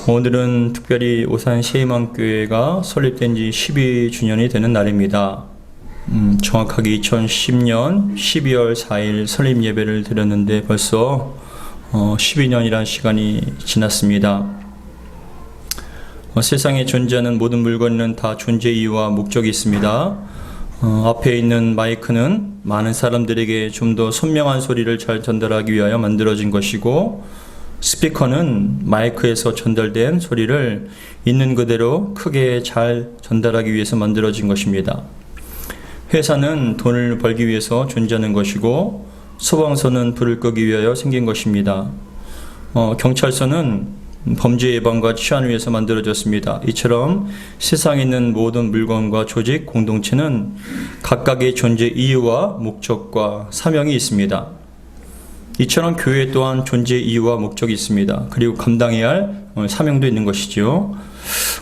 오늘은 특별히 오산 세희망교회가 설립된 지 12주년이 되는 날입니다. 정확하게 2010년 12월 4일 설립 예배를 드렸는데 벌써 12년이라는 시간이 지났습니다. 세상에 존재하는 모든 물건은 다 존재 이유와 목적이 있습니다. 앞에 있는 마이크는 많은 사람들에게 좀 더 선명한 소리를 잘 전달하기 위하여 만들어진 것이고, 스피커는 마이크에서 전달된 소리를 있는 그대로 크게 잘 전달하기 위해서 만들어진 것입니다. 회사는 돈을 벌기 위해서 존재하는 것이고, 소방서는 불을 끄기 위하여 생긴 것입니다. 경찰서는 범죄 예방과 치안을 위해서 만들어졌습니다. 이처럼 세상에 있는 모든 물건과 조직, 공동체는 각각의 존재 이유와 목적과 사명이 있습니다. 이처럼 교회 또한 존재 이유와 목적이 있습니다. 그리고 감당해야 할 사명도 있는 것이죠.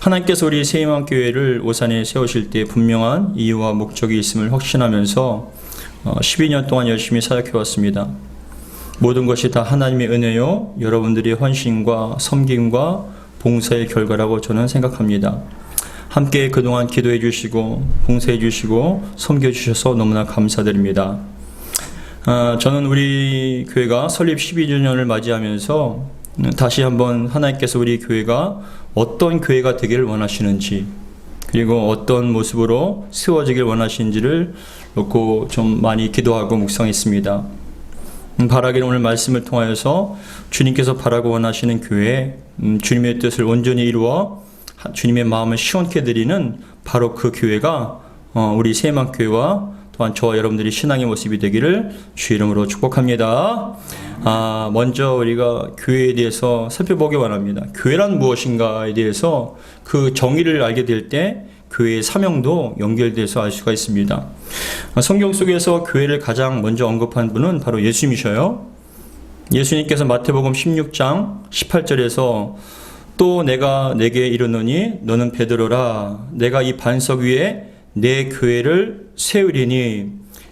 하나님께서 우리 세희망교회를 오산에 세우실 때 분명한 이유와 목적이 있음을 확신하면서 12년 동안 열심히 사역해 왔습니다. 모든 것이 다 하나님의 은혜요, 여러분들의 헌신과 섬김과 봉사의 결과라고 저는 생각합니다. 함께 그동안 기도해 주시고 봉사해 주시고 섬겨 주셔서 너무나 감사드립니다. 저는 우리 교회가 설립 12주년을 맞이하면서 다시 한번 하나님께서 우리 교회가 어떤 교회가 되기를 원하시는지, 그리고 어떤 모습으로 세워지길 원하시는지를 놓고 좀 많이 기도하고 묵상했습니다. 바라기는 오늘 말씀을 통하여서 주님께서 바라고 원하시는 교회, 주님의 뜻을 온전히 이루어 주님의 마음을 시원케 드리는 바로 그 교회가 우리 세희망교회와 또한 저와 여러분들이 신앙의 모습이 되기를 주 이름으로 축복합니다. 먼저 우리가 교회에 대해서 살펴보기 원합니다. 교회란 무엇인가에 대해서 그 정의를 알게 될 때 교회의 사명도 연결돼서 알 수가 있습니다. 성경 속에서 교회를 가장 먼저 언급한 분은 바로 예수님이셔요. 예수님께서 마태복음 16장 18절에서 또 내가 내게 이르노니 너는 베드로라, 내가 이 반석 위에 내 교회를 세우리니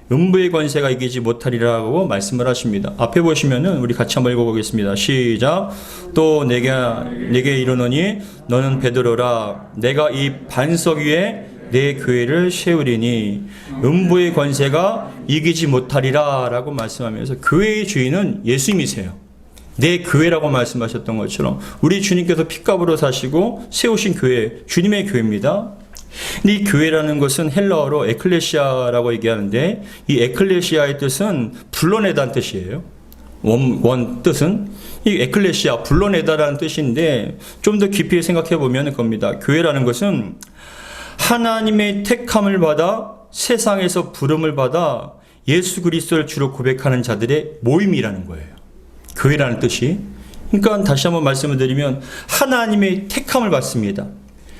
음부의 권세가 이기지 못하리라고 말씀을 하십니다. 앞에 보시면은 우리 같이 한번 읽어보겠습니다. 시작. 또 내게 이르노니 너는 베드로라, 내가 이 반석 위에 내 교회를 세우리니 음부의 권세가 이기지 못하리라 라고 말씀하면서 교회의 주인은 예수님이세요. 내 교회라고 말씀하셨던 것처럼 우리 주님께서 핏값으로 사시고 세우신 교회, 주님의 교회입니다. 근데 이 교회라는 것은 헬라어로 에클레시아라고 얘기하는데, 이 에클레시아의 뜻은 불러내다는 뜻이에요. 원 뜻은 이 에클레시아, 불러내다라는 뜻인데, 좀 더 깊이 생각해 보면 겁니다. 교회라는 것은 하나님의 택함을 받아 세상에서 부름을 받아 예수 그리스도를 주로 고백하는 자들의 모임이라는 거예요. 교회라는 뜻이. 그러니까 다시 한번 말씀을 드리면 하나님의 택함을 받습니다.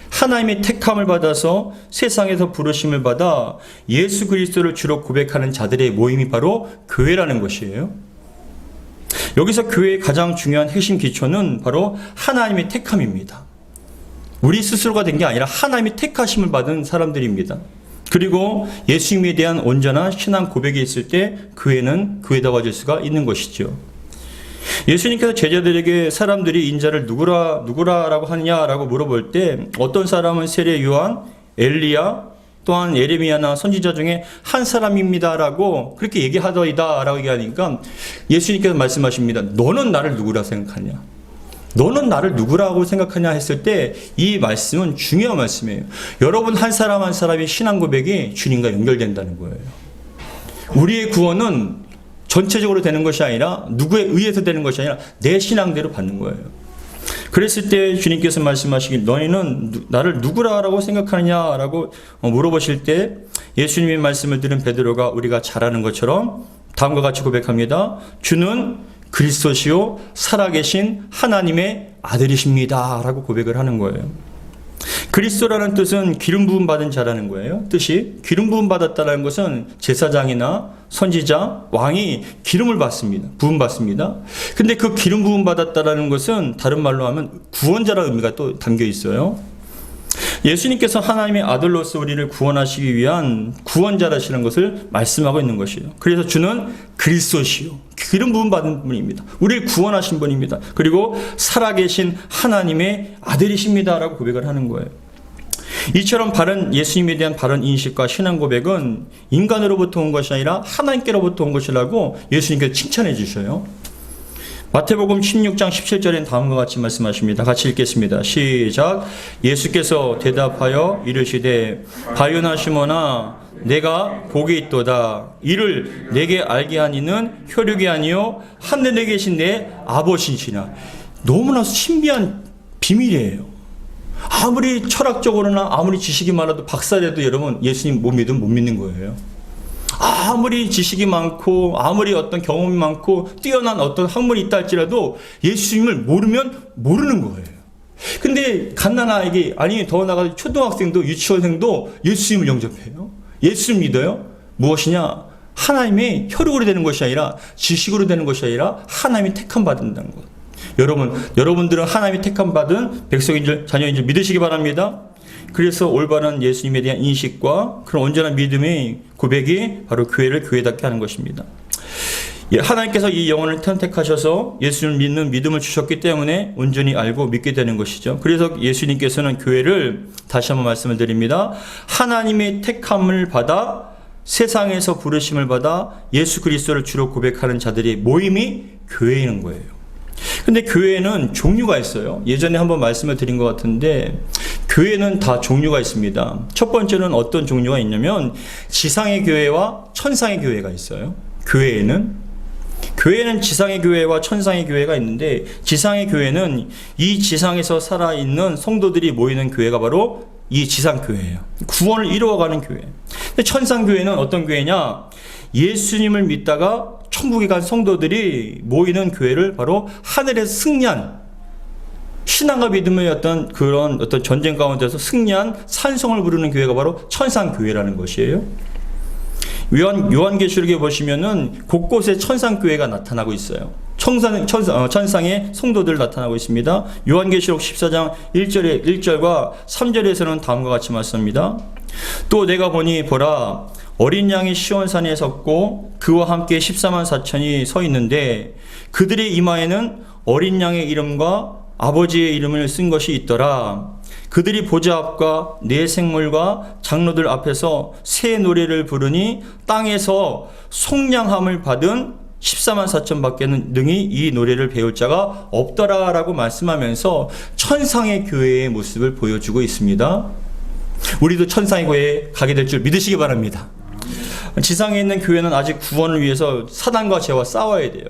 하나님의 택함을 받아서 세상에서 부르심을 받아 예수 그리스도를 주로 고백하는 자들의 모임이 바로 교회라는 것이에요. 여기서 교회의 가장 중요한 핵심 기초는 바로 하나님의 택함입니다. 우리 스스로가 된 게 아니라 하나님의 택하심을 받은 사람들입니다. 그리고 예수님에 대한 온전한 신앙 고백이 있을 때 교회는 교회다워질 수가 있는 것이죠. 예수님께서 제자들에게 사람들이 인자를 누구라라고 하느냐라고 물어볼 때 어떤 사람은 세례 요한, 엘리야, 또한 예레미야나 선지자 중에 한 사람입니다라고 그렇게 얘기하더이다라고 얘기하니까 예수님께서 말씀하십니다. 너는 나를 누구라 생각하냐? 너는 나를 누구라고 생각하냐 했을 때 이 말씀은 중요한 말씀이에요. 여러분 한 사람 한 사람의 신앙 고백이 주님과 연결된다는 거예요. 우리의 구원은 전체적으로 되는 것이 아니라 누구에 의해서 되는 것이 아니라 내 신앙대로 받는 거예요. 그랬을 때 주님께서 말씀하시길 너희는 나를 누구라고 생각하느냐라고 물어보실 때 예수님의 말씀을 들은 베드로가 우리가 잘 아는 것처럼 다음과 같이 고백합니다. 주는 그리스도시요 살아계신 하나님의 아들이십니다 라고 고백을 하는 거예요. 그리스도라는 뜻은 기름 부음 받은 자라는 거예요. 뜻이 기름 부음 받았다는 것은 제사장이나 선지자, 왕이 기름을 받습니다. 부음 받습니다. 근데 그 기름 부음 받았다라는 것은 다른 말로 하면 구원자라는 의미가 또 담겨 있어요. 예수님께서 하나님의 아들로서 우리를 구원하시기 위한 구원자라시는 것을 말씀하고 있는 것이에요. 그래서 주는 그리스도시요, 기름 부음 받은 분입니다. 우리를 구원하신 분입니다. 그리고 살아계신 하나님의 아들이십니다라고 고백을 하는 거예요. 이처럼 바른 예수님에 대한 바른 인식과 신앙 고백은 인간으로부터 온 것이 아니라 하나님께로부터 온 것이라고 예수님께서 칭찬해 주셔요. 마태복음 16장 17절엔 다음과 같이 말씀하십니다. 같이 읽겠습니다. 시작. 예수께서 대답하여 이르시되 바요나 시몬아 내가 복이 있도다. 이를 내게 알게 한 이는 혈육이 아니요 하늘에 계신 내 아버지시나. 너무나 신비한 비밀이에요. 아무리 철학적으로나 아무리 지식이 많아도 박사라도 여러분 예수님 못 믿으면 못 믿는 거예요. 아무리 지식이 많고 아무리 어떤 경험이 많고 뛰어난 어떤 학문이 있다 할지라도 예수님을 모르면 모르는 거예요. 근데 갓난아이에게, 아니 더 나아가 초등학생도 유치원생도 예수님을 영접해요. 예수님 믿어요. 무엇이냐? 하나님의 혈육으로 되는 것이 아니라 지식으로 되는 것이 아니라 하나님이 택함 받는다는 것. 여러분들은 하나님이 택함 받은 백성인 줄, 자녀인 줄 믿으시기 바랍니다. 그래서 올바른 예수님에 대한 인식과 그런 온전한 믿음의 고백이 바로 교회를 교회답게 하는 것입니다. 하나님께서 이 영혼을 선택하셔서 예수님을 믿는 믿음을 주셨기 때문에 온전히 알고 믿게 되는 것이죠. 그래서 예수님께서는 교회를 다시 한번 말씀을 드립니다. 하나님의 택함을 받아 세상에서 부르심을 받아 예수 그리스도를 주로 고백하는 자들의 모임이 교회인 거예요. 근데 교회는 종류가 있어요. 예전에 한번 말씀을 드린 것 같은데 교회는 다 종류가 있습니다. 첫 번째는 어떤 종류가 있냐면 지상의 교회와 천상의 교회가 있어요. 교회는 지상의 교회와 천상의 교회가 있는데 지상의 교회는 이 지상에서 살아있는 성도들이 모이는 교회가 바로 이 지상교회예요. 구원을 이루어가는 교회. 근데 천상교회는 어떤 교회냐? 예수님을 믿다가 천국에 간 성도들이 모이는 교회를 바로 하늘에서 승리한, 신앙과 믿음의 그런 전쟁 가운데서 승리한 산성을 부르는 교회가 바로 천상교회라는 것이에요. 요한계시록에 보시면은 곳곳에 천상교회가 나타나고 있어요. 천상의 성도들 나타나고 있습니다. 요한계시록 14장 1절과 3절에서는 다음과 같이 말씀합니다. 또 내가 보니 보라, 어린 양이 시온산에 섰고 그와 함께 14만 4천이 서 있는데 그들의 이마에는 어린 양의 이름과 아버지의 이름을 쓴 것이 있더라. 그들이 보좌 앞과 네 생물과 장로들 앞에서 새 노래를 부르니 땅에서 속량함을 받은 14만 4천 밖에는 능히 이 노래를 배울 자가 없더라라고 말씀하면서 천상의 교회의 모습을 보여주고 있습니다. 우리도 천상의 교회에 가게 될 줄 믿으시기 바랍니다. 지상에 있는 교회는 아직 구원을 위해서 사단과 죄와 싸워야 돼요.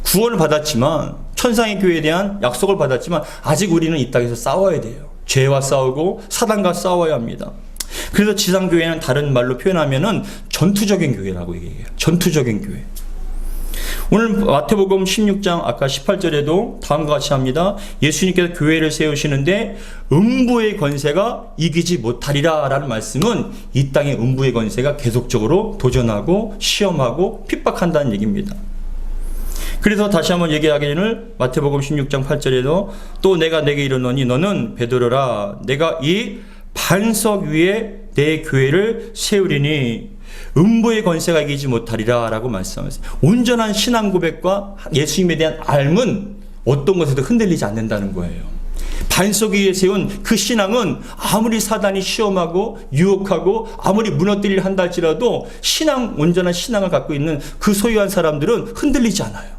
구원을 받았지만, 천상의 교회에 대한 약속을 받았지만 아직 우리는 이 땅에서 싸워야 돼요. 죄와 싸우고 사단과 싸워야 합니다. 그래서 지상교회는 다른 말로 표현하면은 전투적인 교회라고 얘기해요. 전투적인 교회. 오늘 마태복음 16장 아까 18절에도 다음과 같이 합니다. 예수님께서 교회를 세우시는데 음부의 권세가 이기지 못하리라 라는 말씀은 이 땅의 음부의 권세가 계속적으로 도전하고 시험하고 핍박한다는 얘기입니다. 그래서 다시 한번 얘기하기를 마태복음 16장 8절에도 또 내가 내게 이르노니 너는 베드로라, 내가 이 반석 위에 내 교회를 세우리니 음부의 권세가 이기지 못하리라 라고 말씀하셨어요. 온전한 신앙 고백과 예수님에 대한 알은 어떤 것에도 흔들리지 않는다는 거예요. 반석 위에 세운 그 신앙은 아무리 사단이 시험하고 유혹하고 아무리 무너뜨리려 한다 할지라도 온전한 신앙을 갖고 있는 그 소유한 사람들은 흔들리지 않아요.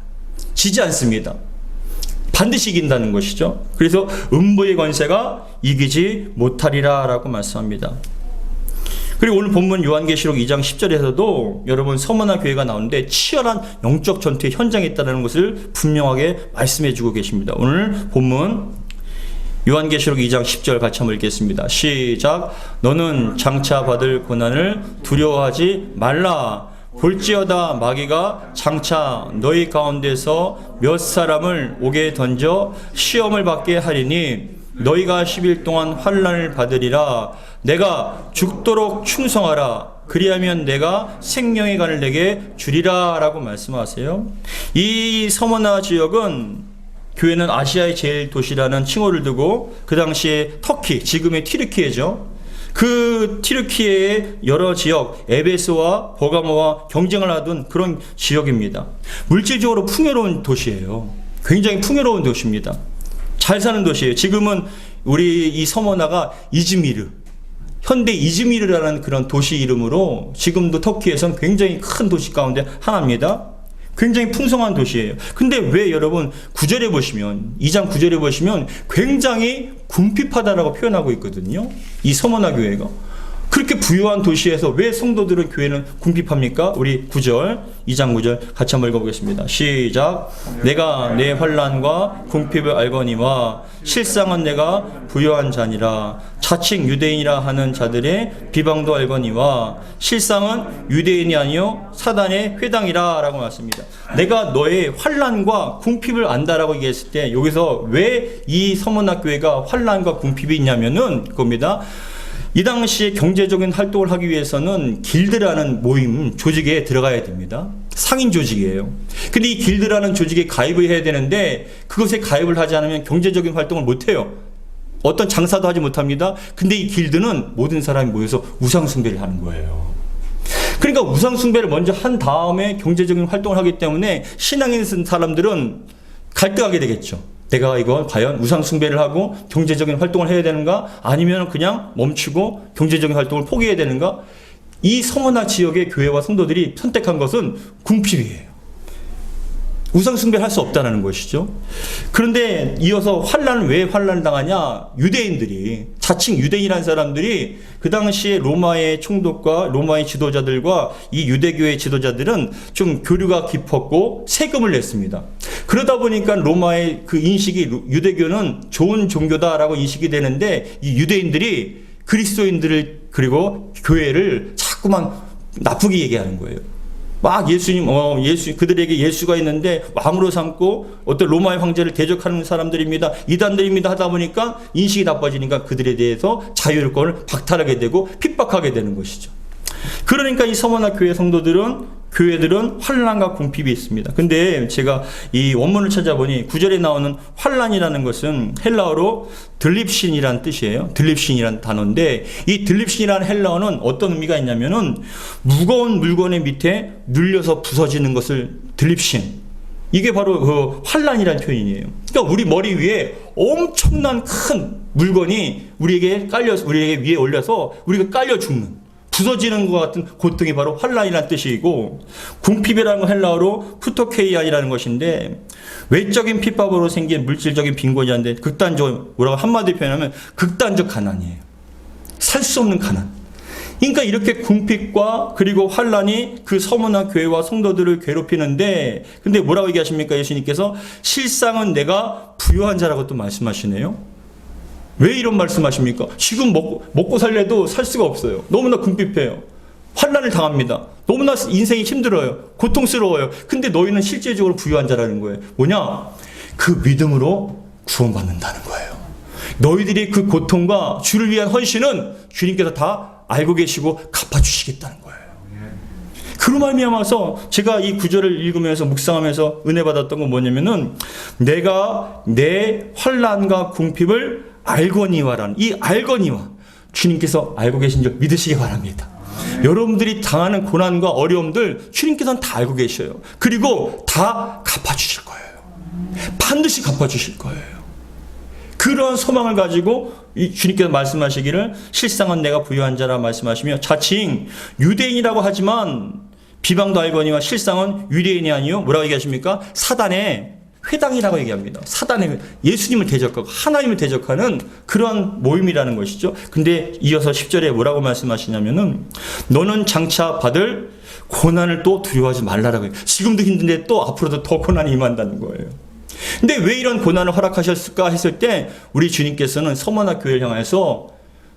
지지 않습니다. 반드시 이긴다는 것이죠. 그래서 음부의 권세가 이기지 못하리라 라고 말씀합니다. 그리고 오늘 본문 요한계시록 2장 10절에서도 여러분 서머나 교회가 나오는데 치열한 영적 전투의 현장에 있다는 것을 분명하게 말씀해 주고 계십니다. 오늘 본문 요한계시록 2장 10절 같이 한번 읽겠습니다. 시작. 너는 장차 받을 고난을 두려워하지 말라. 볼지어다 마귀가 장차 너희 가운데서 몇 사람을 옥에 던져 시험을 받게 하리니 너희가 10일 동안 환난을 받으리라. 내가 죽도록 충성하라. 그리하면 내가 생명의 간을 내게 주리라 라고 말씀하세요. 이 서머나 지역은 교회는 아시아의 제일 도시라는 칭호를 두고 그 당시에 터키, 지금의 튀르키예죠. 그 튀르키예의 여러 지역, 에베소와 버가모와 경쟁을 하던 그런 지역입니다. 물질적으로 풍요로운 도시예요. 굉장히 풍요로운 도시입니다. 잘 사는 도시예요. 지금은 우리 이 서머나가 이즈미르, 현대 이즈미르라는 그런 도시 이름으로 지금도 터키에선 굉장히 큰 도시 가운데 하나입니다. 굉장히 풍성한 도시예요. 근데 왜 여러분 9절에 보시면 2장 9절에 보시면 굉장히 궁핍하다라고 표현하고 있거든요. 이 서머나 교회가. 그렇게 부유한 도시에서 왜 성도들은 교회는 궁핍합니까? 우리 9절, 2장 9절 같이 한번 읽어보겠습니다. 시작. 내가 내 환난과 궁핍을 알거니와 실상은 내가 부유한 자니라. 자칭 유대인이라 하는 자들의 비방도 알거니와 실상은 유대인이 아니요 사단의 회당이라 라고 말씀합니다. 내가 너의 환난과 궁핍을 안다라고 얘기했을 때 여기서 왜 이 서머나 교회가 환난과 궁핍이 있냐면은 그겁니다. 이 당시에 경제적인 활동을 하기 위해서는 길드라는 모임, 조직에 들어가야 됩니다. 상인 조직이에요. 근데 이 길드라는 조직에 가입을 해야 되는데 그것에 가입을 하지 않으면 경제적인 활동을 못해요. 어떤 장사도 하지 못합니다. 근데 이 길드는 모든 사람이 모여서 우상숭배를 하는 거예요. 그러니까 우상숭배를 먼저 한 다음에 경제적인 활동을 하기 때문에 신앙에 있는 사람들은 갈등하게 되겠죠. 내가 이거 과연 우상숭배를 하고 경제적인 활동을 해야 되는가? 아니면 그냥 멈추고 경제적인 활동을 포기해야 되는가? 이 서머나 지역의 교회와 성도들이 선택한 것은 궁핍이에요. 우상숭배를 할 수 없다는 것이죠. 그런데 이어서 환란을 왜 환란을 당하냐? 유대인들이, 자칭 유대인이라는 사람들이 그 당시에 로마의 총독과 로마의 지도자들과 이 유대교의 지도자들은 좀 교류가 깊었고 세금을 냈습니다. 그러다 보니까 로마의 그 인식이 유대교는 좋은 종교다라고 인식이 되는데 이 유대인들이 그리스도인들을 그리고 교회를 자꾸만 나쁘게 얘기하는 거예요. 막 예수님, 그들에게 예수가 있는데 왕으로 삼고 어떤 로마의 황제를 대적하는 사람들입니다. 이단들입니다. 하다 보니까 인식이 나빠지니까 그들에 대해서 자유권을 박탈하게 되고 핍박하게 되는 것이죠. 그러니까 이 서머나 교회 성도들은 교회들은 환난과 궁핍이 있습니다. 근데 제가 이 원문을 찾아보니 9절에 나오는 환난이라는 것은 헬라어로 들립신이라는 뜻이에요. 들립신이라는 단어인데 이 들립신이라는 헬라어는 어떤 의미가 있냐면은 무거운 물건의 밑에 눌려서 부서지는 것을 들립신. 이게 바로 그 환난이라는 표현이에요. 그러니까 우리 머리 위에 엄청난 큰 물건이 우리에게 위에 올려서 우리가 깔려 죽는 부서지는 것 같은 고통이 바로 환난이라는 뜻이고 궁핍이라는 헬라어로 푸토케이아이라는 것인데 외적인 핍박으로 생긴 물질적인 빈곤이라는데 극단적 뭐라고 한마디로 표현하면 극단적 가난이에요. 살 수 없는 가난. 그러니까 이렇게 궁핍과 그리고 환난이 그 서머나 교회와 성도들을 괴롭히는데 근데 뭐라고 얘기하십니까? 예수님께서 실상은 내가 부유한 자라고 또 말씀하시네요. 왜 이런 말씀하십니까? 지금 먹고 살래도 살 수가 없어요. 너무나 궁핍해요. 환난을 당합니다. 너무나 인생이 힘들어요. 고통스러워요. 근데 너희는 실제적으로 부유한 자라는 거예요. 뭐냐? 그 믿음으로 구원받는다는 거예요. 너희들이 그 고통과 주를 위한 헌신은 주님께서 다 알고 계시고 갚아주시겠다는 거예요. 그로 말미암아서 제가 이 구절을 읽으면서 묵상하면서 은혜 받았던 건 뭐냐면은 내가 내 환난과 궁핍을 알거니와라는 이 알거니와 주님께서 알고 계신 줄 믿으시기 바랍니다. 여러분들이 당하는 고난과 어려움들 주님께서는 다 알고 계셔요. 그리고 다 갚아주실 거예요. 반드시 갚아주실 거예요. 그런 소망을 가지고 이 주님께서 말씀하시기를 실상은 내가 부유한 자라 말씀하시며 자칭 유대인이라고 하지만 비방도 알거니와 실상은 유대인이 아니요 뭐라고 얘기하십니까? 사단의 회당이라고 얘기합니다. 사단의 예수님을 대적하고 하나님을 대적하는 그런 모임이라는 것이죠. 근데 이어서 10절에 뭐라고 말씀하시냐면은 너는 장차 받을 고난을 또 두려워하지 말라라고 해요. 지금도 힘든데 또 앞으로도 더 고난이 임한다는 거예요. 근데 왜 이런 고난을 허락하셨을까 했을 때 우리 주님께서는 서머나 교회를 향해서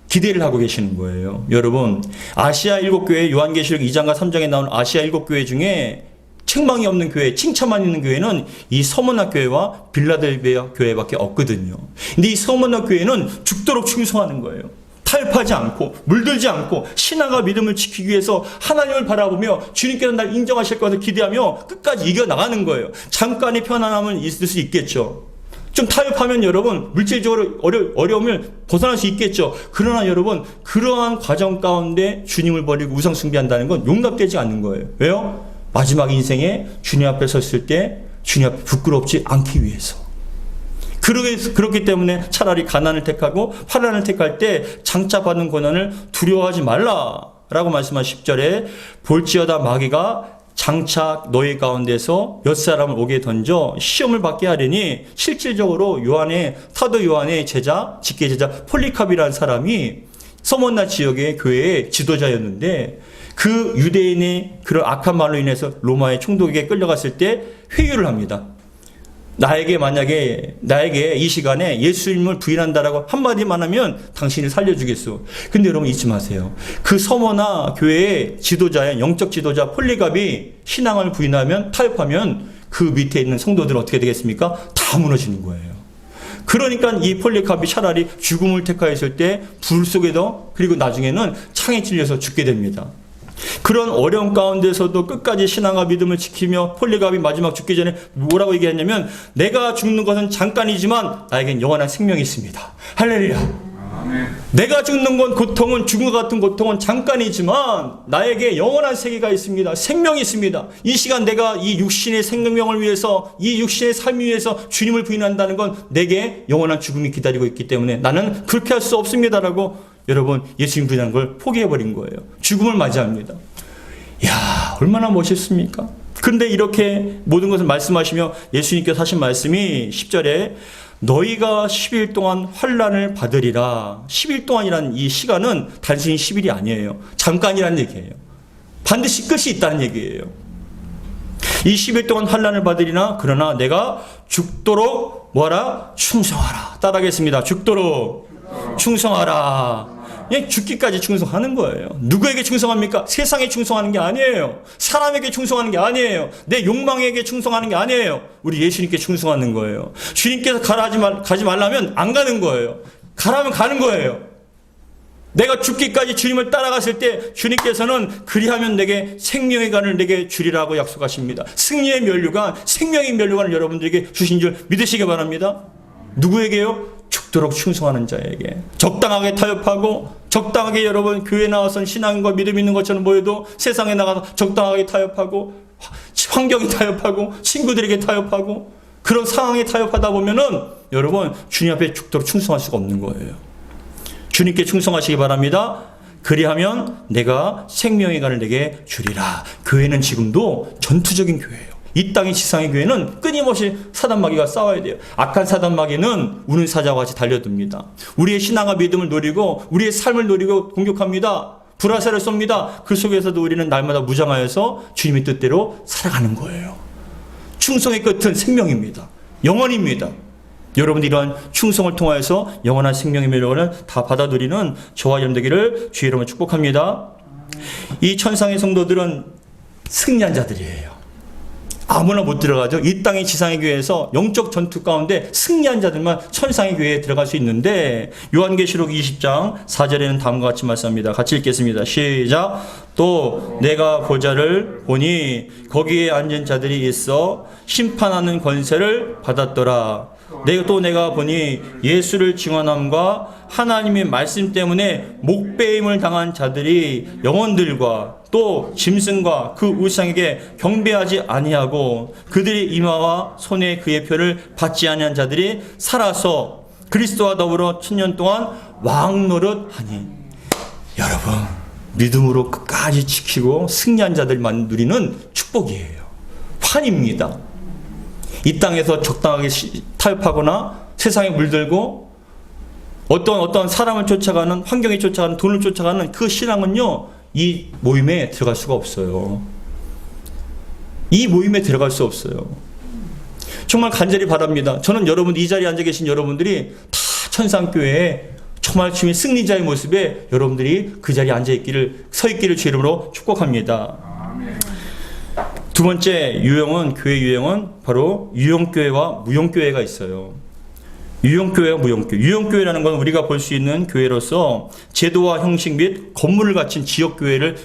기대를 하고 계시는 거예요. 여러분 아시아 7교회 요한계시록 2장과 3장에 나오는 아시아 7교회 중에 책망이 없는 교회, 칭찬만 있는 교회는 이 서머나 교회와 빌라델비아 교회밖에 없거든요. 근데 이 서머나 교회는 죽도록 충성하는 거예요. 타협하지 않고 물들지 않고 신앙과 믿음을 지키기 위해서 하나님을 바라보며 주님께서 날 인정하실 것을 기대하며 끝까지 이겨나가는 거예요. 잠깐의 편안함은 있을 수 있겠죠. 좀 타협하면 여러분 물질적으로 어려움을 벗어날 수 있겠죠. 그러나 여러분 그러한 과정 가운데 주님을 버리고 우상 숭배한다는 건 용납되지 않는 거예요. 왜요? 마지막 인생에 주님 앞에 섰을 때 주님 앞에 부끄럽지 않기 위해서. 그렇기 때문에 차라리 가난을 택하고 환난을 택할 때 장차 받는 고난을 두려워하지 말라라고 말씀한 10절에 볼지어다 마귀가 장차 너희 가운데서 몇 사람을 오게 던져 시험을 받게 하려니 실질적으로 사도 요한의 제자, 직계제자 폴리캅이라는 사람이 서문나 지역의 교회의 지도자였는데 그 유대인의 그런 악한 말로 인해서 로마의 총독에게 끌려갔을 때 회유를 합니다. 나에게 이 시간에 예수님을 부인한다라고 한마디만 하면 당신을 살려주겠소. 근데 여러분 잊지 마세요. 그 서머나 교회의 지도자인 영적 지도자 폴리갑이 신앙을 부인하면 타협하면 그 밑에 있는 성도들은 어떻게 되겠습니까? 다 무너지는 거예요. 그러니까 이 폴리갑이 차라리 죽음을 택하였을 때 불 속에도 그리고 나중에는 창에 찔려서 죽게 됩니다. 그런 어려움 가운데서도 끝까지 신앙과 믿음을 지키며 폴리갑이 마지막 죽기 전에 뭐라고 얘기했냐면 내가 죽는 것은 잠깐이지만 나에겐 영원한 생명이 있습니다. 할렐루야. 아멘. 내가 죽는 건 고통은 죽음과 같은 고통은 잠깐이지만 나에게 영원한 세계가 있습니다. 생명이 있습니다. 이 시간 내가 이 육신의 생명을 위해서 이 육신의 삶을 위해서 주님을 부인한다는 건 내게 영원한 죽음이 기다리고 있기 때문에 나는 그렇게 할 수 없습니다라고 여러분 예수님 부인하는 걸 포기해버린 거예요. 죽음을 맞이합니다. 이야 얼마나 멋있습니까? 그런데 이렇게 모든 것을 말씀하시며 예수님께서 하신 말씀이 10절에 너희가 10일 동안 환난을 받으리라. 10일 동안이라는 이 시간은 단순히 10일이 아니에요. 잠깐이라는 얘기예요. 반드시 끝이 있다는 얘기예요. 이 10일 동안 환난을 받으리나 그러나 내가 죽도록 뭐하라? 충성하라. 따라하겠습니다. 죽도록 충성하라. 죽기까지 충성하는 거예요. 누구에게 충성합니까? 세상에 충성하는 게 아니에요. 사람에게 충성하는 게 아니에요. 내 욕망에게 충성하는 게 아니에요. 우리 예수님께 충성하는 거예요. 주님께서 가지 말라면 안 가는 거예요. 가라면 가는 거예요. 내가 죽기까지 주님을 따라갔을 때 주님께서는 그리하면 내게 생명의 간을 내게 주리라고 약속하십니다. 승리의 면류관, 생명의 면류관을 여러분들에게 주신 줄 믿으시기 바랍니다. 누구에게요? 죽도록 충성하는 자에게. 적당하게 타협하고 적당하게 여러분 교회 나와서 신앙과 믿음 있는 것처럼 보여도 세상에 나가서 적당하게 타협하고 환경에 타협하고 친구들에게 타협하고 그런 상황에 타협하다 보면은 여러분 주님 앞에 죽도록 충성할 수가 없는 거예요. 주님께 충성하시기 바랍니다. 그리하면 내가 생명의 간을 내게 주리라. 교회는 지금도 전투적인 교회예요. 이 땅의 지상의 교회는 끊임없이 사단마귀가 싸워야 돼요. 악한 사단마귀는 우는 사자와 같이 달려듭니다. 우리의 신앙과 믿음을 노리고 우리의 삶을 노리고 공격합니다. 불화살을 쏩니다. 그 속에서도 우리는 날마다 무장하여서 주님의 뜻대로 살아가는 거예요. 충성의 끝은 생명입니다. 영원입니다. 여러분 이러한 충성을 통하여서 영원한 생명의 멸류관을 다 받아들이는 저와 여러분 되기를 주의 이름으로 축복합니다. 이 천상의 성도들은 승리한 자들이에요. 아무나 못 들어가죠. 이 땅의 지상의 교회에서 영적 전투 가운데 승리한 자들만 천상의 교회에 들어갈 수 있는데 요한계시록 20장 4절에는 다음과 같이 말씀합니다. 같이 읽겠습니다. 시작. 또 내가 보좌를 보니 거기에 앉은 자들이 있어 심판하는 권세를 받았더라. 내가 보니 예수를 증언함과 하나님의 말씀 때문에 목배임을 당한 자들이 영혼들과 또 짐승과 그 우상에게 경배하지 아니하고 그들이 이마와 손에 그의 표를 받지 아니한 자들이 살아서 그리스도와 더불어 천년 동안 왕노릇하니. 여러분 믿음으로 끝까지 지키고 승리한 자들만 누리는 축복이에요. 환입니다. 이 땅에서 적당하게 타협하거나 세상에 물들고 어떤 사람을 쫓아가는, 환경에 쫓아가는, 돈을 쫓아가는 그 신앙은요, 이 모임에 들어갈 수가 없어요. 이 모임에 들어갈 수 없어요. 정말 간절히 바랍니다. 저는 여러분, 이 자리에 앉아 계신 여러분들이 다 천상교회에 정말 주님의 승리자의 모습에 여러분들이 그 자리에 서 있기를 주의 이름으로 축복합니다. 두 번째 교회 유형은 바로 유형교회와 무형교회가 있어요. 유형교회와 무형교회. 유형교회라는 건 우리가 볼 수 있는 교회로서 제도와 형식 및 건물을 갖춘 지역교회를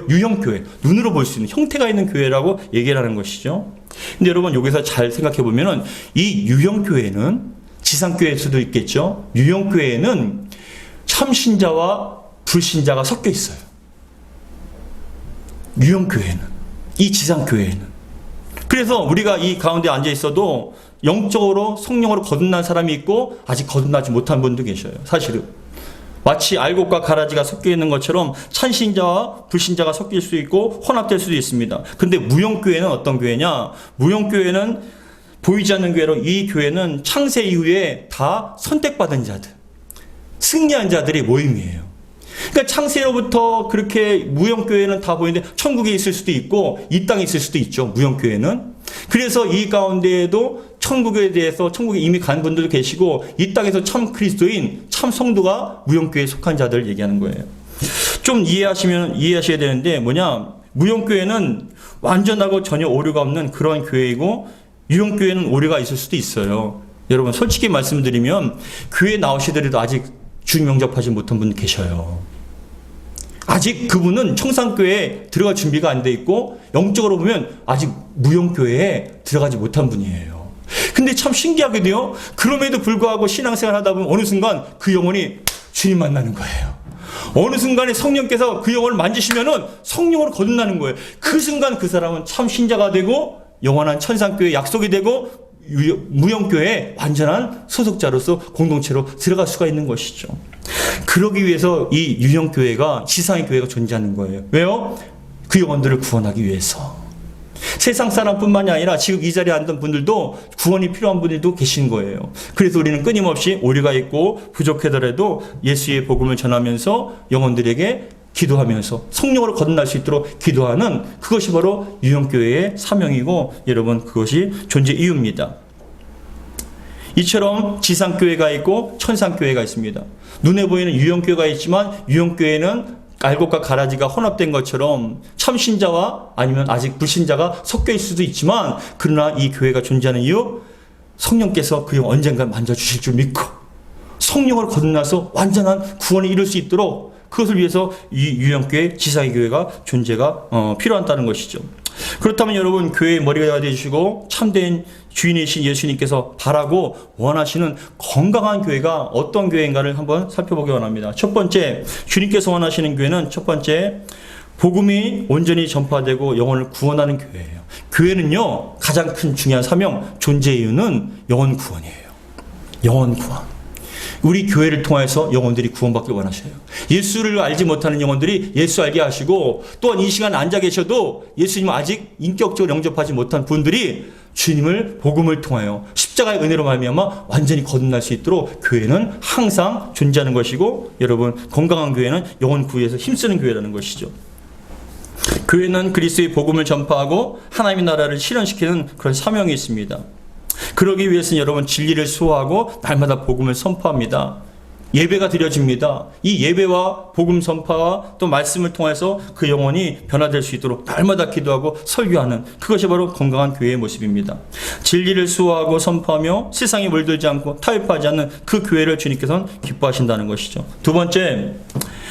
유형교회, 눈으로 볼 수 있는 형태가 있는 교회라고 얘기를 하는 것이죠. 근데 여러분 여기서 잘 생각해 보면은 이 유형교회는 지상교회일 수도 있겠죠. 유형교회는 참신자와 불신자가 섞여 있어요. 유형교회는, 이 지상교회는. 그래서 우리가 이 가운데 앉아 있어도 영적으로 성령으로 거듭난 사람이 있고 아직 거듭나지 못한 분도 계셔요. 사실은 마치 알곡과 가라지가 섞여 있는 것처럼 참신자와 불신자가 섞일 수 있고 혼합될 수도 있습니다. 근데 무형교회는 어떤 교회냐? 무형교회는 보이지 않는 교회로, 이 교회는 창세 이후에 다 선택받은 자들, 승리한 자들의 모임이에요. 그러니까 창세로부터 그렇게 무형교회는 다 보이는데 천국에 있을 수도 있고 이 땅에 있을 수도 있죠. 무형교회는. 그래서 이 가운데에도 천국에 대해서 천국에 이미 간 분들도 계시고 이 땅에서 참 그리스도인 참 성도가 무형교회에 속한 자들을 얘기하는 거예요. 좀 이해하셔야 되는데 뭐냐, 무형교회는 완전하고 전혀 오류가 없는 그런 교회이고 유형교회는 오류가 있을 수도 있어요. 여러분 솔직히 말씀드리면 교회 나오시더라도 아직 주님 영접하지 못한 분 계셔요. 아직 그분은 청산교회에 들어갈 준비가 안 돼 있고 영적으로 보면 아직 무형교회에 들어가지 못한 분이에요. 근데 참 신기하게도요, 그럼에도 불구하고 신앙생활 하다 보면 어느 순간 그 영혼이 주님 만나는 거예요. 어느 순간에 성령께서 그 영혼을 만지시면은 성령으로 거듭나는 거예요. 그 순간 그 사람은 참 신자가 되고 영원한 천상교회 약속이 되고 무형교회의 완전한 소속자로서 공동체로 들어갈 수가 있는 것이죠. 그러기 위해서 이 유형교회가, 지상의 교회가 존재하는 거예요. 왜요? 그 영혼들을 구원하기 위해서. 세상 사람뿐만이 아니라 지금 이 자리에 앉은 분들도 구원이 필요한 분들도 계신 거예요. 그래서 우리는 끊임없이 오류가 있고 부족하더라도 예수의 복음을 전하면서 영혼들에게 기도하면서 성령으로 거듭날 수 있도록 기도하는, 그것이 바로 유형교회의 사명이고 여러분 그것이 존재 이유입니다. 이처럼 지상교회가 있고 천상교회가 있습니다. 눈에 보이는 유형교회가 있지만 유형교회는 알곡과 가라지가 혼합된 것처럼 참신자와 아니면 아직 불신자가 섞여 있을 수도 있지만, 그러나 이 교회가 존재하는 이유, 성령께서 그 영 언젠가 만져주실 줄 믿고 성령으로 거듭나서 완전한 구원을 이룰 수 있도록, 그것을 위해서 이 유형교회, 지상의 교회가 존재가 필요하다는 것이죠. 그렇다면 여러분, 교회의 머리가 되시고 참된 주인이신 예수님께서 바라고 원하시는 건강한 교회가 어떤 교회인가를 한번 살펴보기 원합니다. 첫 번째, 주님께서 원하시는 교회는 첫 번째, 복음이 온전히 전파되고 영혼을 구원하는 교회예요. 교회는요, 가장 큰 중요한 사명, 존재 이유는 영혼 구원이에요. 영혼 구원. 우리 교회를 통해서 영혼들이 구원받길 원하셔요. 예수를 알지 못하는 영혼들이 예수 알게 하시고, 또한 이 시간 앉아 계셔도 예수님을 아직 인격적으로 영접하지 못한 분들이 주님을 복음을 통하여 십자가의 은혜로 말미암아 완전히 거듭날 수 있도록 교회는 항상 존재하는 것이고, 여러분 건강한 교회는 영혼 구원에서 힘쓰는 교회라는 것이죠. 교회는 그리스도의 복음을 전파하고 하나님의 나라를 실현시키는 그런 사명이 있습니다. 그러기 위해서는 여러분 진리를 수호하고 날마다 복음을 선포합니다. 예배가 드려집니다. 이 예배와 복음 선파와 또 말씀을 통해서 그 영혼이 변화될 수 있도록 날마다 기도하고 설교하는, 그것이 바로 건강한 교회의 모습입니다. 진리를 수호하고 선포하며 세상에 물들지 않고 타협하지 않는 그 교회를 주님께서는 기뻐하신다는 것이죠. 두 번째,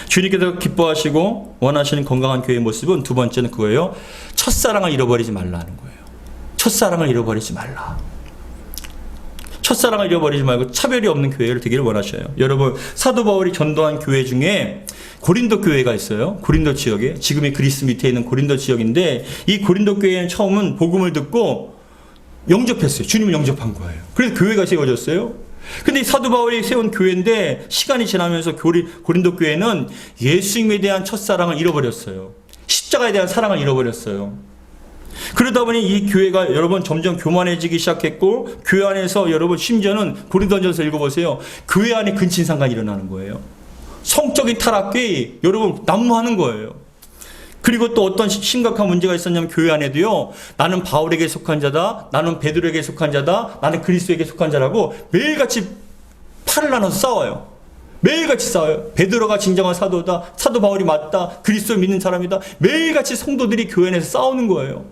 주님께서 기뻐하시고 원하시는 건강한 교회의 모습은 두 번째는 그거예요. 첫사랑을 잃어버리지 말라는 거예요. 첫사랑을 잃어버리지 말라. 첫사랑을 잃어버리지 말고 차별이 없는 교회를 되기를 원하셔요. 여러분, 사도 바울이 전도한 교회 중에 고린도 교회가 있어요. 고린도 지역에, 지금의 그리스 밑에 있는 고린도 지역인데, 이 고린도 교회는 처음은 복음을 듣고 영접했어요. 주님을 영접한 거예요. 그래서 교회가 세워졌어요. 근데 이 사도 바울이 세운 교회인데 시간이 지나면서 고린도 교회는 예수님에 대한 첫사랑을 잃어버렸어요. 십자가에 대한 사랑을 잃어버렸어요. 그러다 보니 이 교회가 여러분 점점 교만해지기 시작했고, 교회 안에서 여러분 심지어는 고린도전서 읽어보세요. 교회 안에 근친상간이 일어나는 거예요. 성적인 타락이 여러분 난무하는 거예요. 그리고 또 어떤 심각한 문제가 있었냐면, 교회 안에도요, 나는 바울에게 속한 자다, 나는 베드로에게 속한 자다, 나는 그리스도에게 속한 자라고 매일같이 팔을 나눠서 싸워요. 매일같이 싸워요. 베드로가 진정한 사도다, 사도 바울이 맞다, 그리스도를 믿는 사람이다. 매일같이 성도들이 교회 안에서 싸우는 거예요.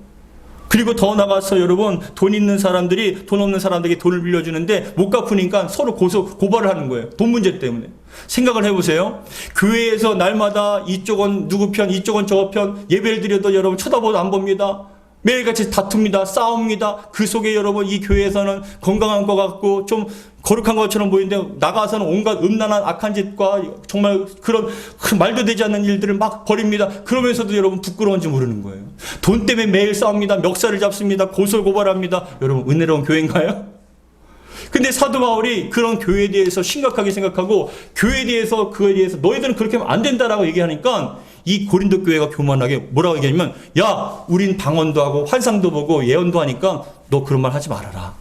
그리고 더 나가서 여러분, 돈 있는 사람들이 돈 없는 사람들에게 돈을 빌려주는데 못 갚으니까 서로 고발을 하는 거예요. 돈 문제 때문에. 생각을 해보세요. 교회에서 날마다 이쪽은 누구 편, 이쪽은 저 편, 예배를 드려도 여러분 쳐다보도 안 봅니다. 매일같이 다툽니다. 싸웁니다. 그 속에 여러분 이 교회에서는 건강한 것 같고 좀 거룩한 것처럼 보이는데 나가서는 온갖 음란한 악한 짓과 정말 그런 말도 되지 않는 일들을 막 벌입니다. 그러면서도 여러분 부끄러운지 모르는 거예요. 돈 때문에 매일 싸웁니다. 멱살을 잡습니다. 고소고발합니다. 여러분 은혜로운 교회인가요? 근데 사도 바울이 그런 교회에 대해서 심각하게 생각하고 교회에 대해서 그거에 대해서 너희들은 그렇게 하면 안 된다라고 얘기하니까 이 고린도 교회가 교만하게 뭐라고 얘기하냐면 야 우린 방언도 하고 환상도 보고 예언도 하니까 너 그런 말 하지 말아라.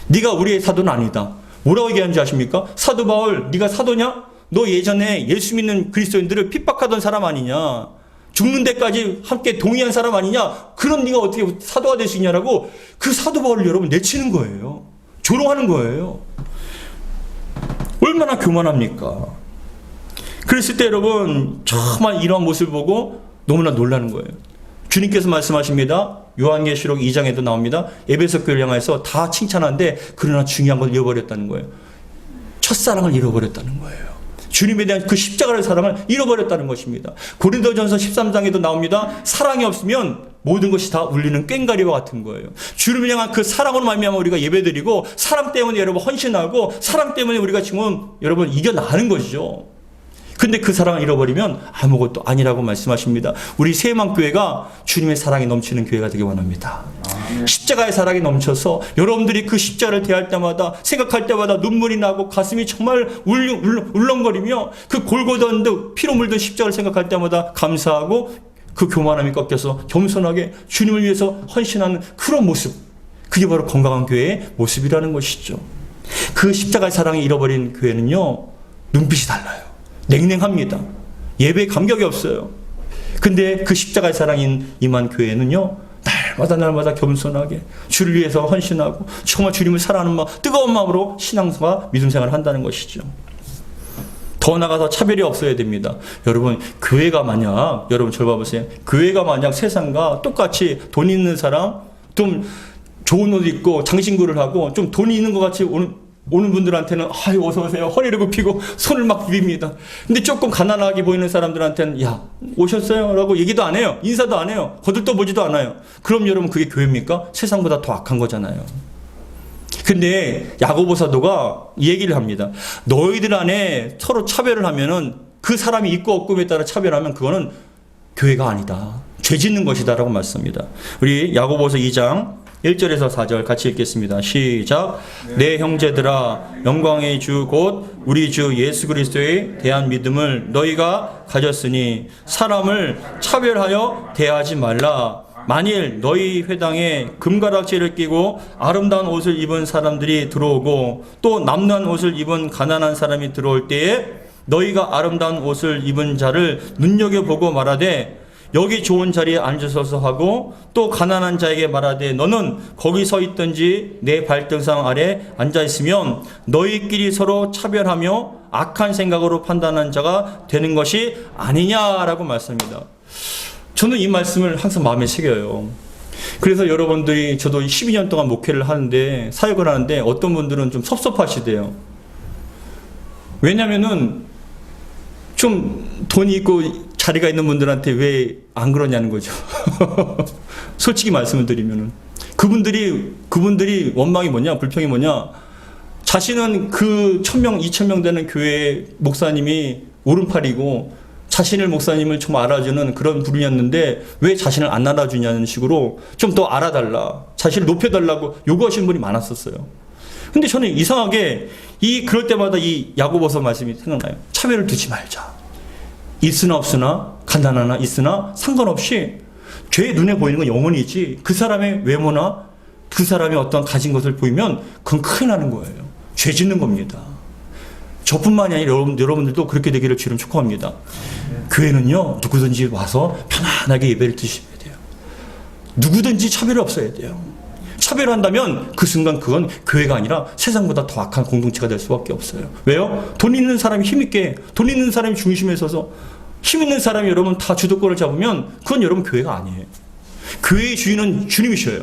네가 우리의 사도는 아니다. 뭐라고 얘기하는지 아십니까? 사도 바울 네가 사도냐? 너 예전에 예수 믿는 그리스도인들을 핍박하던 사람 아니냐? 죽는 데까지 함께 동의한 사람 아니냐? 그럼 네가 어떻게 사도가 될 수 있냐라고 그 사도 바울을 여러분 내치는 거예요. 조롱하는 거예요. 얼마나 교만합니까? 그랬을 때 여러분 정말 이러한 모습을 보고 너무나 놀라는 거예요. 주님께서 말씀하십니다. 요한계시록 2장에도 나옵니다. 에베소 교회를 향해서 다 칭찬하는데 그러나 중요한 걸 잃어버렸다는 거예요. 첫사랑을 잃어버렸다는 거예요. 주님에 대한 그 십자가의 사랑을 잃어버렸다는 것입니다. 고린도전서 13장에도 나옵니다. 사랑이 없으면 모든 것이 다 울리는 꽹과리와 같은 거예요. 주님을 향한 그 사랑으로 말미암아 우리가 예배드리고 사랑 때문에 여러분 헌신하고 사랑 때문에 우리가 지금 여러분 이겨나가는 것이죠. 근데 그 사랑을 잃어버리면 아무것도 아니라고 말씀하십니다. 우리 세만교회가 주님의 사랑이 넘치는 교회가 되기 원합니다. 십자가의 사랑이 넘쳐서 여러분들이 그 십자가를 대할 때마다 생각할 때마다 눈물이 나고 가슴이 정말 울렁거리며 그 골고던 피로 물든 십자가를 생각할 때마다 감사하고 그 교만함이 꺾여서 겸손하게 주님을 위해서 헌신하는 그런 모습, 그게 바로 건강한 교회의 모습이라는 것이죠. 그 십자가의 사랑이 잃어버린 교회는요 눈빛이 달라요. 냉랭합니다. 예배에 감격이 없어요. 근데 그 십자가의 사랑인 임한 교회는요 날마다 겸손하게 주를 위해서 헌신하고 정말 주님을 사랑하는 마음, 뜨거운 마음으로 신앙과 믿음 생활을 한다는 것이죠. 더 나아가서 차별이 없어야 됩니다. 여러분 교회가 만약 여러분 저를 봐보세요. 교회가 만약 세상과 똑같이 돈 있는 사람 좀 좋은 옷 입고 장신구를 하고 좀 돈이 있는 것 같이 오는 분들한테는 아유 어서 오세요 허리를 굽히고 손을 막 비빕니다. 근데 조금 가난하게 보이는 사람들한테는 야 오셨어요? 라고 얘기도 안 해요. 인사도 안 해요. 거들떠 보지도 않아요. 그럼 여러분 그게 교회입니까? 세상보다 더 악한 거잖아요. 근데 야고보 사도가 이 얘기를 합니다. 너희들 안에 서로 차별을 하면은 그 사람이 있고 없고에 따라 차별하면 그거는 교회가 아니다. 죄 짓는 것이다 라고 말씀합니다. 우리 야고보서 2장 1절에서 4절 같이 읽겠습니다. 시작. 내 형제들아 영광의 주 곧 우리 주 예수 그리스도에 대한 믿음을 너희가 가졌으니 사람을 차별하여 대하지 말라. 만일 너희 회당에 금가락지를 끼고 아름다운 옷을 입은 사람들이 들어오고 또 남는 옷을 입은 가난한 사람이 들어올 때에 너희가 아름다운 옷을 입은 자를 눈여겨보고 말하되 여기 좋은 자리에 앉으소서 하고 또 가난한 자에게 말하되 너는 거기 서 있든지 내 발등상 아래 앉아 있으면 너희끼리 서로 차별하며 악한 생각으로 판단한 자가 되는 것이 아니냐라고 말씀합니다. 저는 이 말씀을 항상 마음에 새겨요. 그래서 여러분들이 저도 12년 동안 목회를 하는데 사역을 하는데 어떤 분들은 좀 섭섭하시대요. 왜냐면은 좀 돈이 있고 자리가 있는 분들한테 왜 안 그러냐는 거죠. 솔직히 말씀을 드리면은 그분들이 원망이 뭐냐, 불평이 뭐냐, 자신은 그 1000명, 2000명 되는 교회 목사님이 오른팔이고 자신을 목사님을 좀 알아주는 그런 분이었는데 왜 자신을 안 알아주냐는 식으로 좀 더 알아달라, 자신을 높여달라고 요구하시는 분이 많았었어요. 근데 저는 이상하게 그럴 때마다 이 야고보서 말씀이 생각나요. 차별을 두지 말자. 있으나 없으나 가난하나 있으나 상관없이 죄 눈에 보이는 건 영원이지 그 사람의 외모나 그 사람이 어떤 가진 것을 보이면 그건 큰일 나는 거예요. 죄 짓는 겁니다. 저뿐만이 아니라 여러분들도 그렇게 되기를 주님 축복합니다. 교회는요 누구든지 와서 편안하게 예배를 드시면 돼요. 누구든지 차별이 없어야 돼요. 차별한다면 그 순간 그건 교회가 아니라 세상보다 더 악한 공동체가 될 수밖에 없어요. 왜요? 돈 있는 사람이 힘있게, 돈 있는 사람이 중심에 서서 힘 있는 사람이 여러분 다 주도권을 잡으면 그건 여러분 교회가 아니에요. 교회의 주인은 주님이셔요.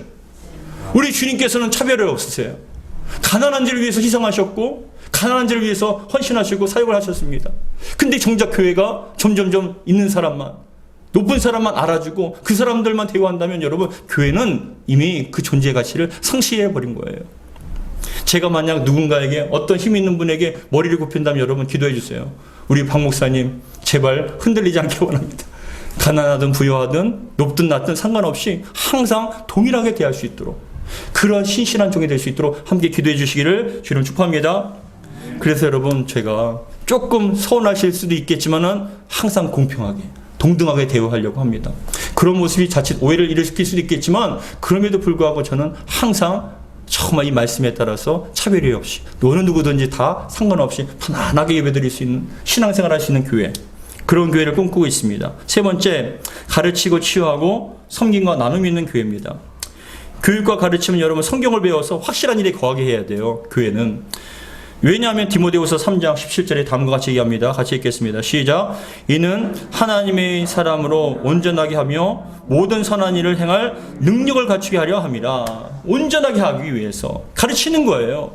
우리 주님께서는 차별이 없으세요. 가난한 자를 위해서 희생하셨고 가난한 자를 위해서 헌신하시고 사역을 하셨습니다. 근데 정작 교회가 점점점 있는 사람만, 높은 사람만 알아주고 그 사람들만 대우한다면 여러분, 교회는 이미 그 존재 가치를 상실해버린 거예요. 제가 만약 누군가에게 어떤 힘 있는 분에게 머리를 굽힌다면 여러분 기도해 주세요. 우리 박 목사님 제발 흔들리지 않게 원합니다. 가난하든 부유하든 높든 낮든 상관없이 항상 동일하게 대할 수 있도록, 그런 신실한 종이 될 수 있도록 함께 기도해 주시기를 주님 축복합니다. 그래서 여러분, 제가 조금 서운하실 수도 있겠지만은 항상 공평하게 동등하게 대우하려고 합니다. 그런 모습이 자칫 오해를 일으킬 수도 있겠지만 그럼에도 불구하고 저는 항상 정말 이 말씀에 따라서 차별이 없이 어느 누구든지 다 상관없이 편안하게 예배드릴 수 있는, 신앙생활 할 수 있는 교회, 그런 교회를 꿈꾸고 있습니다. 세 번째, 가르치고 치유하고 섬김과 나눔이 있는 교회입니다. 교육과 가르침은 여러분 성경을 배워서 확실한 일에 거하게 해야 돼요. 교회는. 왜냐하면 디모데후서 3장 17절에 다음과 같이 얘기합니다. 같이 읽겠습니다. 시작. 이는 하나님의 사람으로 온전하게 하며 모든 선한 일을 행할 능력을 갖추게 하려 함이라. 온전하게 하기 위해서 가르치는 거예요.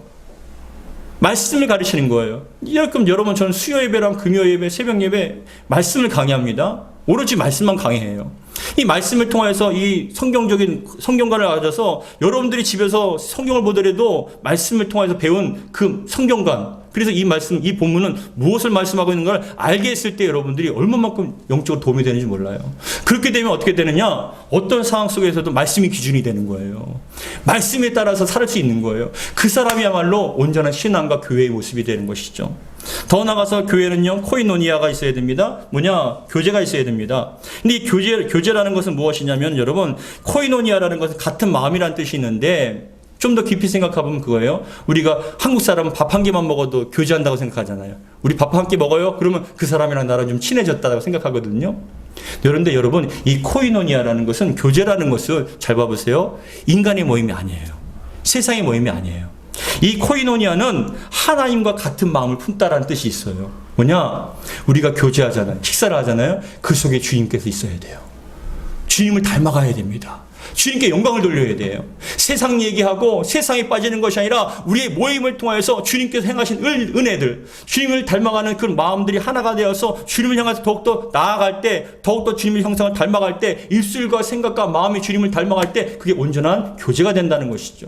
말씀을 가르치는 거예요. 그럼 여러분, 저는 수요 예배랑 금요 예배, 새벽 예배 말씀을 강의합니다. 오로지 말씀만 강의해요. 이 말씀을 통해서 이 성경적인 성경관을 가져서 여러분들이 집에서 성경을 보더라도 말씀을 통해서 배운 그 성경관, 그래서 이 말씀, 이 본문은 무엇을 말씀하고 있는 걸 알게 했을 때 여러분들이 얼마만큼 영적으로 도움이 되는지 몰라요. 그렇게 되면 어떻게 되느냐? 어떤 상황 속에서도 말씀이 기준이 되는 거예요. 말씀에 따라서 살 수 있는 거예요. 그 사람이야말로 온전한 신앙과 교회의 모습이 되는 것이죠. 더 나가서 교회는요, 코이노니아가 있어야 됩니다. 뭐냐? 교제가 있어야 됩니다. 근데 이 교제라는 것은 무엇이냐면 여러분, 코이노니아라는 것은 같은 마음이라는 뜻이 있는데 좀 더 깊이 생각해보면 그거예요. 우리가 한국 사람은 밥 한 개만 먹어도 교제한다고 생각하잖아요. 우리 밥 한 끼 먹어요? 그러면 그 사람이랑 나랑 좀 친해졌다고 생각하거든요. 그런데 여러분, 이 코이노니아라는 것은, 교제라는 것을 잘 봐보세요. 인간의 모임이 아니에요. 세상의 모임이 아니에요. 이 코이노니아는 하나님과 같은 마음을 품다라는 뜻이 있어요. 뭐냐? 우리가 교제하잖아요. 식사를 하잖아요. 그 속에 주님께서 있어야 돼요. 주님을 닮아가야 됩니다. 주님께 영광을 돌려야 돼요. 세상 얘기하고 세상에 빠지는 것이 아니라 우리의 모임을 통해서 주님께서 행하신 은혜들, 주님을 닮아가는 그런 마음들이 하나가 되어서 주님을 향해서 더욱더 나아갈 때, 더욱더 주님의 형상을 닮아갈 때, 입술과 생각과 마음이 주님을 닮아갈 때 그게 온전한 교제가 된다는 것이죠.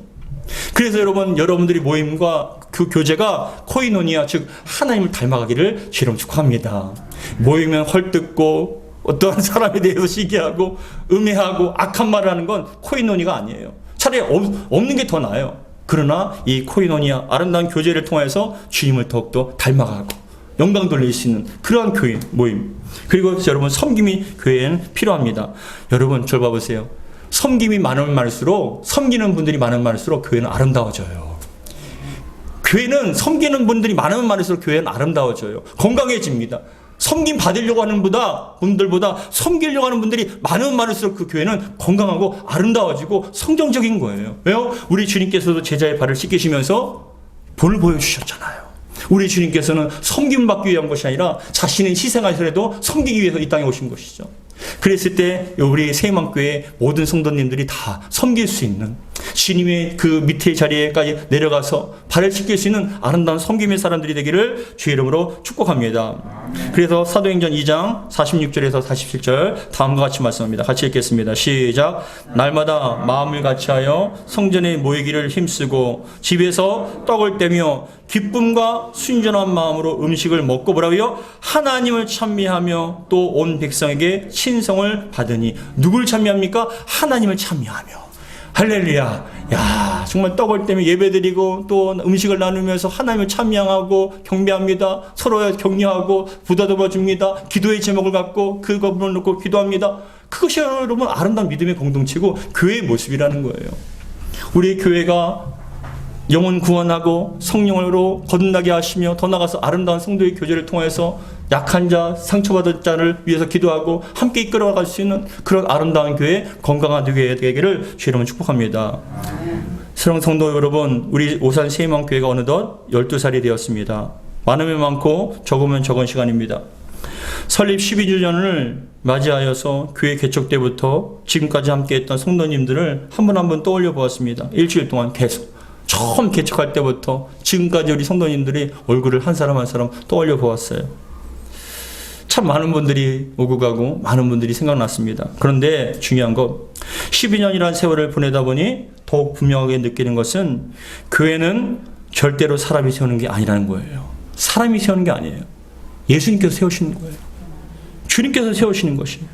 그래서 여러분들이 모임과 그 교제가 코이노니아, 즉 하나님을 닮아가기를 주님 축하합니다. 모이면 헐뜯고 어떠한 사람에 대해서 시기하고 음해하고 악한 말을 하는 건 코이노니아가 아니에요. 차라리 없는 게 더 나아요. 그러나 이 코이노니아, 아름다운 교제를 통해서 주님을 더욱더 닮아가고 영광 돌릴 수 있는 그러한 교회, 모임. 그리고 여러분, 섬김이 교회에는 필요합니다. 여러분, 저 봐보세요. 섬김이 많으면 많을수록, 섬기는 분들이 많으면 많을수록 교회는 아름다워져요. 교회는 섬기는 분들이 많으면 많을수록 교회는 아름다워져요. 건강해집니다. 섬김 받으려고 하는 분들보다 섬기려고 하는 분들이 많으면 많을수록 그 교회는 건강하고 아름다워지고 성경적인 거예요. 왜요? 우리 주님께서도 제자의 발을 씻기시면서 본을 보여주셨잖아요. 우리 주님께서는 섬김 받기 위한 것이 아니라 자신의 희생하시더라도 섬기기 위해서 이 땅에 오신 것이죠. 그랬을 때 우리 세희망교회 모든 성도님들이 다 섬길 수 있는, 주님의 그 밑에 자리에까지 내려가서 발을 씻길 수 있는 아름다운 섬김의 사람들이 되기를 주의 이름으로 축복합니다. 그래서 사도행전 2장 46절에서 47절 다음과 같이 말씀합니다. 같이 읽겠습니다. 시작. 날마다 마음을 같이하여 성전에 모이기를 힘쓰고 집에서 떡을 떼며 기쁨과 순전한 마음으로 음식을 먹고 뭐라고요? 하나님을 찬미하며 또 온 백성에게 신성을 받으니. 누굴 찬미합니까? 하나님을 찬미하며. 할렐루야. 야, 정말 떡을 떼며 예배드리고 또 음식을 나누면서 하나님을 찬양하고 경배합니다. 서로 격려하고 부다듬어 줍니다. 기도의 제목을 갖고 그거 불러놓고 기도합니다. 그것이 여러분 아름다운 믿음의 공동체고 교회의 모습이라는 거예요. 우리 교회가 영혼 구원하고 성령으로 거듭나게 하시며 더 나아가서 아름다운 성도의 교제를 통해서 약한 자, 상처받은 자를 위해서 기도하고 함께 이끌어갈 수 있는 그런 아름다운 교회, 건강한 교회 되기를 주의 이름으로 축복합니다. 사랑하는 성도 여러분, 우리 오산 세희망교회가 어느덧 12살이 되었습니다. 많으면 많고 적으면 적은 시간입니다. 설립 12주년을 맞이하여서 교회 개척 때부터 지금까지 함께했던 성도님들을 한 분 한 분 떠올려 보았습니다. 일주일 동안 계속. 처음 개척할 때부터 지금까지 우리 성도님들이 얼굴을 한 사람 한 사람 떠올려 보았어요. 참 많은 분들이 오고 가고 많은 분들이 생각났습니다. 그런데 중요한 거 12년이라는 세월을 보내다 보니 더욱 분명하게 느끼는 것은 교회는 절대로 사람이 세우는 게 아니라는 거예요. 사람이 세우는 게 아니에요. 예수님께서 세우시는 거예요. 주님께서 세우시는 것이에요.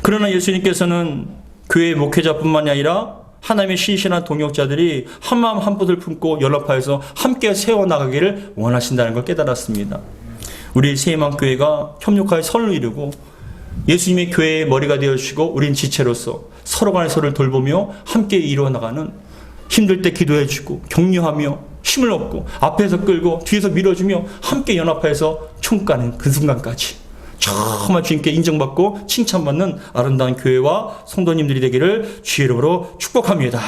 그러나 예수님께서는 교회의 목회자뿐만이 아니라 하나님의 신실한 동역자들이 한마음 한뜻을 품고 연합하여서 함께 세워나가기를 원하신다는 걸 깨달았습니다. 우리 새희망교회가 협력하여 선을 이루고 예수님의 교회의 머리가 되어주시고 우린 지체로서 서로 간에 서로를 돌보며 함께 이루어나가는, 힘들 때 기도해주고 격려하며 힘을 얻고 앞에서 끌고 뒤에서 밀어주며 함께 연합해서 총가는 그 순간까지 정말 주님께 인정받고 칭찬받는 아름다운 교회와 성도님들이 되기를 주의 이름으로 축복합니다.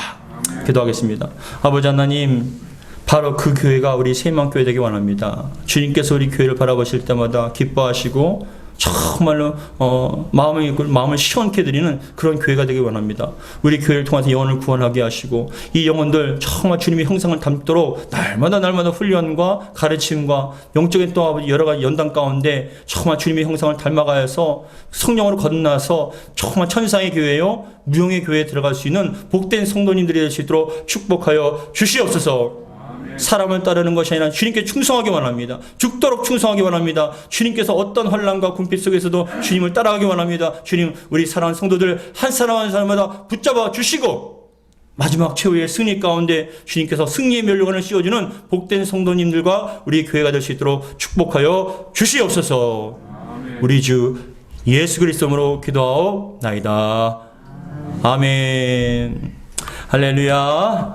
기도하겠습니다. 아버지 하나님, 바로 그 교회가 우리 새희망교회 되기 원합니다. 주님께서 우리 교회를 바라보실 때마다 기뻐하시고 정말로 마음을 시원케 드리는 그런 교회가 되기 원합니다. 우리 교회를 통해서 영혼을 구원하게 하시고 이 영혼들 정말 주님의 형상을 담도록 날마다 훈련과 가르침과 영적인 또 여러 가지 연단 가운데 정말 주님의 형상을 닮아가서 성령으로 거듭나서 정말 천상의 교회요 무용의 교회에 들어갈 수 있는 복된 성도님들이 될 수 있도록 축복하여 주시옵소서. 사람을 따르는 것이 아니라 주님께 충성하기 원합니다. 죽도록 충성하기 원합니다. 주님께서 어떤 환난과 궁핍 속에서도 주님을 따라가기 원합니다. 주님, 우리 사랑하는 성도들 한 사람 한 사람마다 붙잡아 주시고 마지막 최후의 승리 가운데 주님께서 승리의 면류관을 씌워주는 복된 성도님들과 우리 교회가 될 수 있도록 축복하여 주시옵소서. 우리 주 예수 그리스도로 기도하옵나이다. 아멘. 할렐루야.